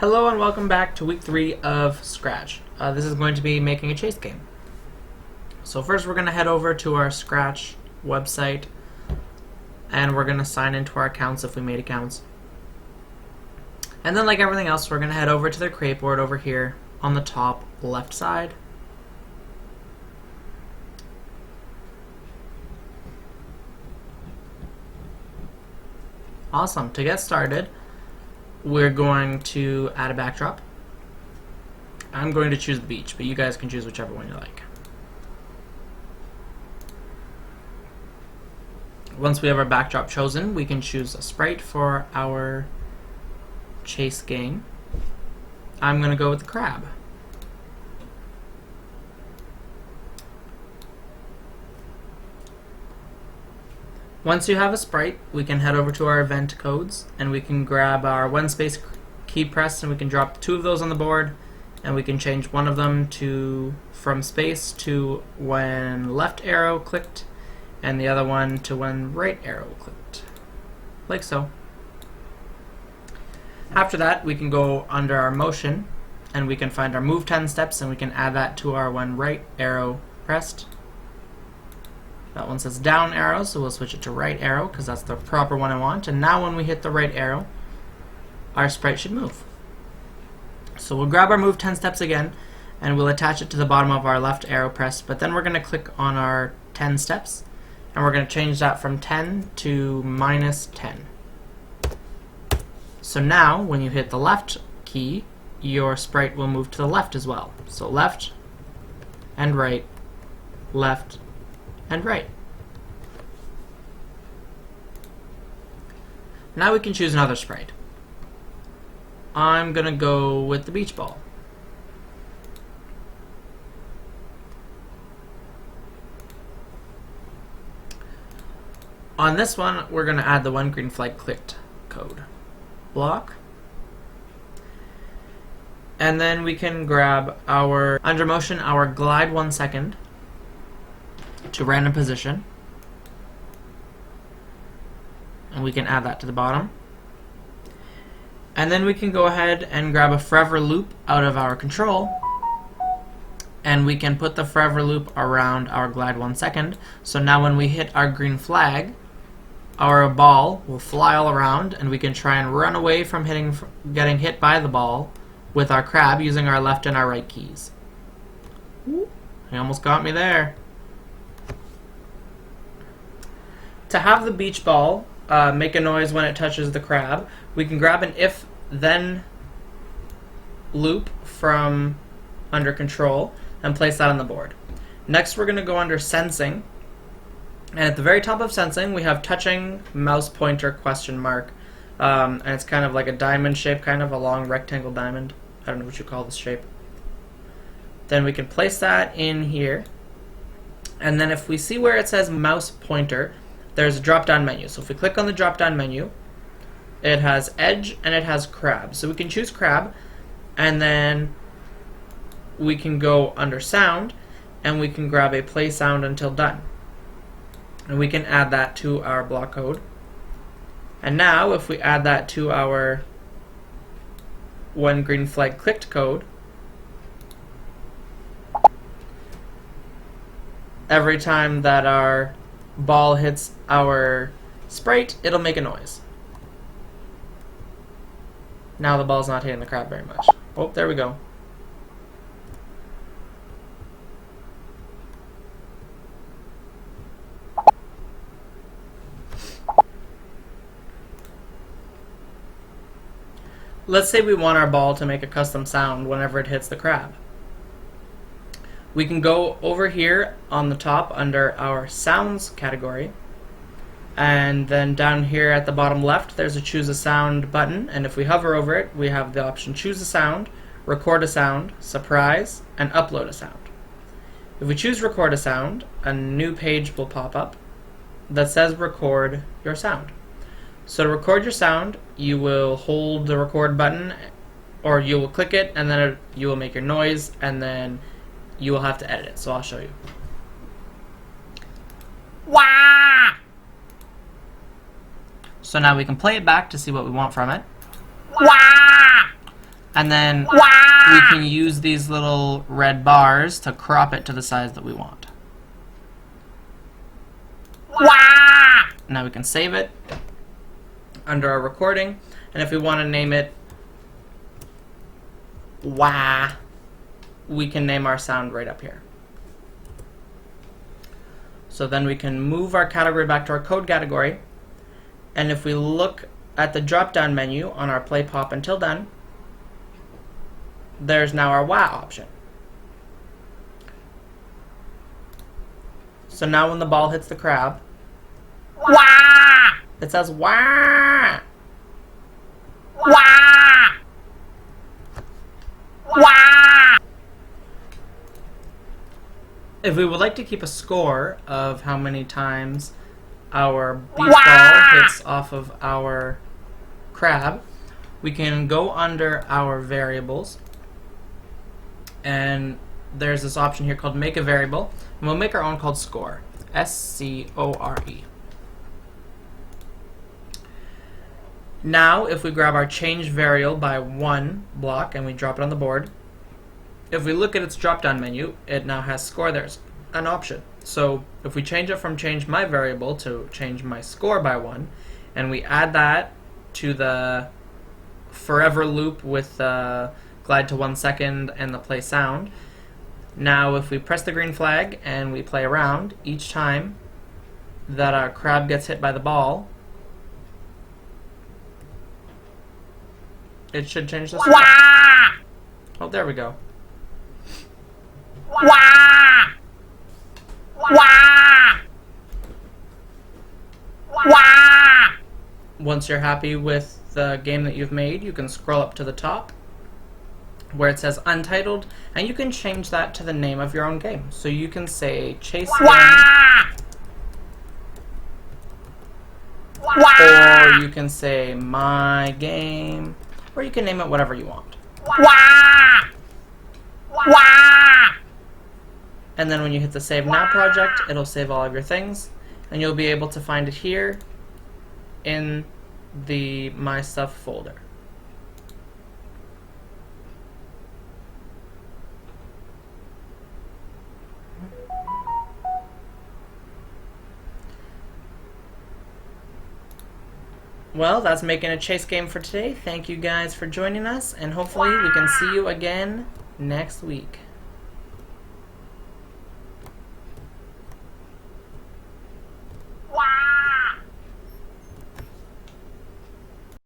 Hello and welcome back to week 3 of Scratch. This is going to be making a chase game. So first we're going to head over to our Scratch website and we're going to sign into our accounts if we made accounts. And then like everything else, we're going to head over to the create board over here on the top left side. Awesome. To get started, we're going to add a backdrop. I'm going to choose the beach, but you guys can choose whichever one you like. Once we have our backdrop chosen, we can choose a sprite for our chase game. I'm going to go with the crab. Once you have a sprite, we can head over to our event codes and we can grab our one space key press and we can drop 2 of those on the board, and we can change one of them to from space to when left arrow clicked and the other one to when right arrow clicked, like so. After that, we can go under our motion and we can find our move 10 steps and we can add that to our when right arrow pressed. That one says down arrow, so we'll switch it to right arrow because that's the proper one I want. And now when we hit the right arrow, our sprite should move. So we'll grab our move 10 steps again and we'll attach it to the bottom of our left arrow press, but then we're going to click on our 10 steps and we're going to change that from 10 to -10. So now when you hit the left key, your sprite will move to the left as well. So left and right, left and right. Now we can choose another sprite. I'm gonna go with the beach ball. On this one, we're gonna add the one green flag clicked code block. And then we can grab our, under motion, our glide 1 second to random position, and we can add that to the bottom. And then we can go ahead and grab a forever loop out of our control and we can put the forever loop around our glide 1 second. So now when we hit our green flag, our ball will fly all around and we can try and run away from getting hit by the ball with our crab using our left and our right keys. He almost got me there. To have the beach ball make a noise when it touches the crab, we can grab an if-then loop from under control and place that on the board. Next we're going to go under sensing, and at the very top of sensing we have touching mouse pointer question mark, and it's kind of like a diamond shape, kind of a long rectangle diamond. I don't know what you call this shape. Then we can place that in here, and then if we see where it says mouse pointer, there's a drop-down menu. So if we click on the drop-down menu, it has edge and it has crab. So we can choose crab, and then we can go under sound and we can grab a play sound until done. And we can add that to our block code. And now if we add that to our when green flag clicked code, every time that our ball hits our sprite, it'll make a noise. Now the ball's not hitting the crab very much. Oh, there we go. Let's say we want our ball to make a custom sound whenever it hits the crab. We can go over here on the top under our sounds category, and then down here at the bottom left there's a choose a sound button, and if we hover over it we have the option choose a sound, record a sound, surprise, and upload a sound. If we choose record a sound, a new page will pop up that says record your sound. So to record your sound, you will hold the record button, or you will click it and then you will make your noise, and then you will have to edit it. So I'll show you. Wah! So now we can play it back to see what we want from it. Wah! And then we can use these little red bars to crop it to the size that we want. Now we can save it under our recording, and if we want to name it wah, we can name our sound right up here. So then we can move our category back to our code category, and if we look at the drop-down menu on our play, pop, until done, there's now our wah option. So now when the ball hits the crab, wah! It says wah! Wah! Wah! If we would like to keep a score of how many times our beach ball hits off of our crab, we can go under our variables, and there's this option here called make a variable, and we'll make our own called score, S-C-O-R-E. Now if we grab our change variable by 1 block and we drop it on the board, if we look at its drop down menu, it now has score. There's an option. So if we change it from change my variable to change my score by 1, and we add that to the forever loop with the glide to 1 second and the play sound, now if we press the green flag and we play around, each time that our crab gets hit by the ball, it should change the score. Oh, there we go. Wah! Wah! Wah! Once you're happy with the game that you've made, you can scroll up to the top where it says Untitled, and you can change that to the name of your own game. So you can say Chase Game, or you can say My Game, or you can name it whatever you want. And then when you hit the Save Now project, it'll save all of your things, and you'll be able to find it here in the My Stuff folder. Well, that's making a chase game for today. Thank you guys for joining us, and hopefully we can see you again next week.